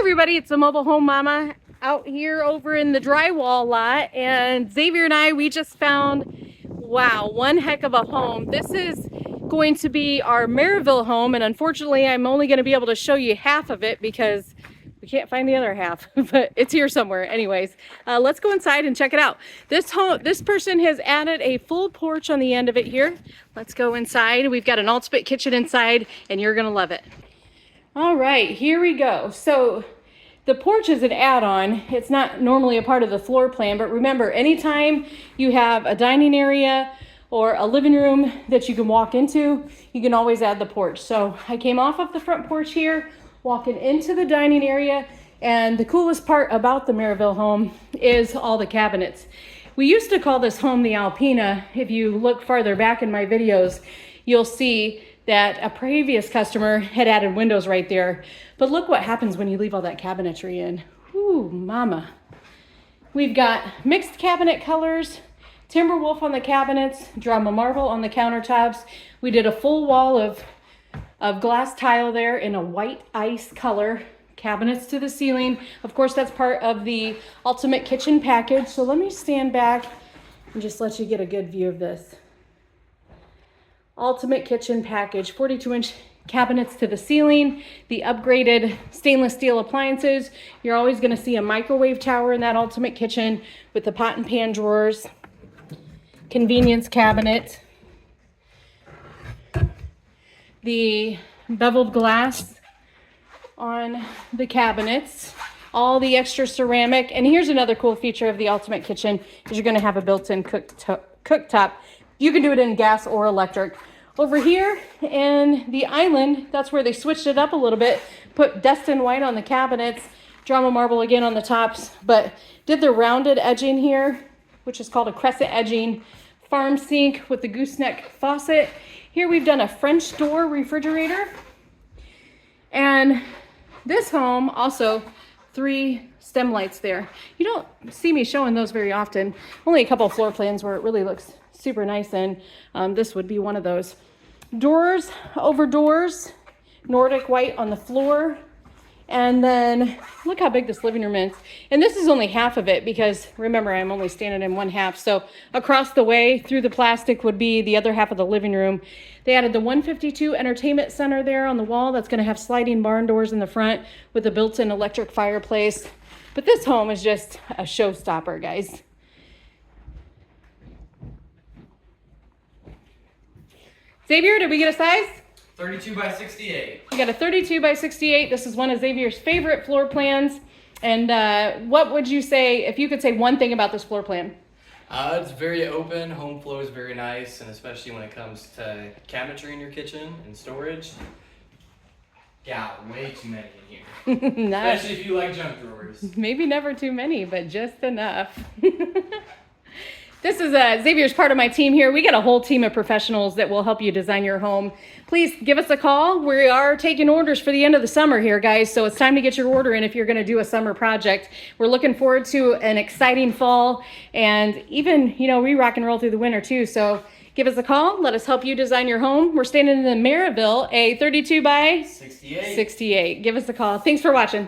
everybody, it's the Mobile Home Mama out here over in the drywall lot, and Xavier and I, we just found, wow, one heck of a home. This is going to be our Merrillville home, and unfortunately I'm only going to be able to show you half of it because we can't find the other half, but it's here somewhere. Anyways, let's go inside and check it out. This person has added a full porch on the end of it here. Let's go inside. We've got an ultimate kitchen inside, and you're gonna love it. All right, here we go. So the porch is an add-on. It's not normally a part of the floor plan, but remember, anytime you have a dining area or a living room that you can walk into, you can always add the porch. So I came off of the front porch here, walking into the dining area, and the coolest part about the Merrillville home is all the cabinets. We used to call this home the Alpina. If you look farther back in my videos, you'll see that a previous customer had added windows right there. But look what happens when you leave all that cabinetry in. Whoo, mama. We've got mixed cabinet colors, timber wolf on the cabinets, drama marble on the countertops. We did a full wall of glass tile there in a white ice color, cabinets to the ceiling. Of course, that's part of the ultimate kitchen package. So let me stand back and just let you get a good view of this. Ultimate kitchen package, 42-inch cabinets to the ceiling, the upgraded stainless steel appliances. You're always going to see a microwave tower in that ultimate kitchen with the pot and pan drawers, convenience cabinet, the beveled glass on the cabinets, all the extra ceramic. And here's another cool feature of the ultimate kitchen is you're going to have a built-in cooktop. You can do it in gas or electric. Over here in the island, that's where they switched it up a little bit, put Destin white on the cabinets, drama marble again on the tops, but did the rounded edging here, which is called a crescent edging, farm sink with the gooseneck faucet. Here we've done a French door refrigerator. And this home also 3 stem lights there. You don't see me showing those very often. Only a couple of floor plans where it really looks super nice, and this would be one of those. Doors over doors, Nordic white on the floor. And then look how big this living room is. And this is only half of it because remember, I'm only standing in one half. So across the way through the plastic would be the other half of the living room. They added the 152 entertainment center there on the wall. That's going to have sliding barn doors in the front with a built-in electric fireplace. But this home is just a showstopper, guys. Xavier, did we get a size? 32 by 68. We got a 32 by 68. This is one of Xavier's favorite floor plans. And what would you say, if you could say one thing about this floor plan? It's very open. Home flow is very nice, and especially when it comes to cabinetry in your kitchen and storage. Got way too many in here. Especially if you like junk drawers. Maybe never too many, but just enough. This is Xavier's part of my team here. We got a whole team of professionals that will help you design your home. Please give us a call. We are taking orders for the end of the summer here, guys. So it's time to get your order in if you're going to do a summer project. We're looking forward to an exciting fall, and even, you know, we rock and roll through the winter too. So give us a call. Let us help you design your home. We're standing in the Merrillville, a 32 by 68. 68. Give us a call. Thanks for watching.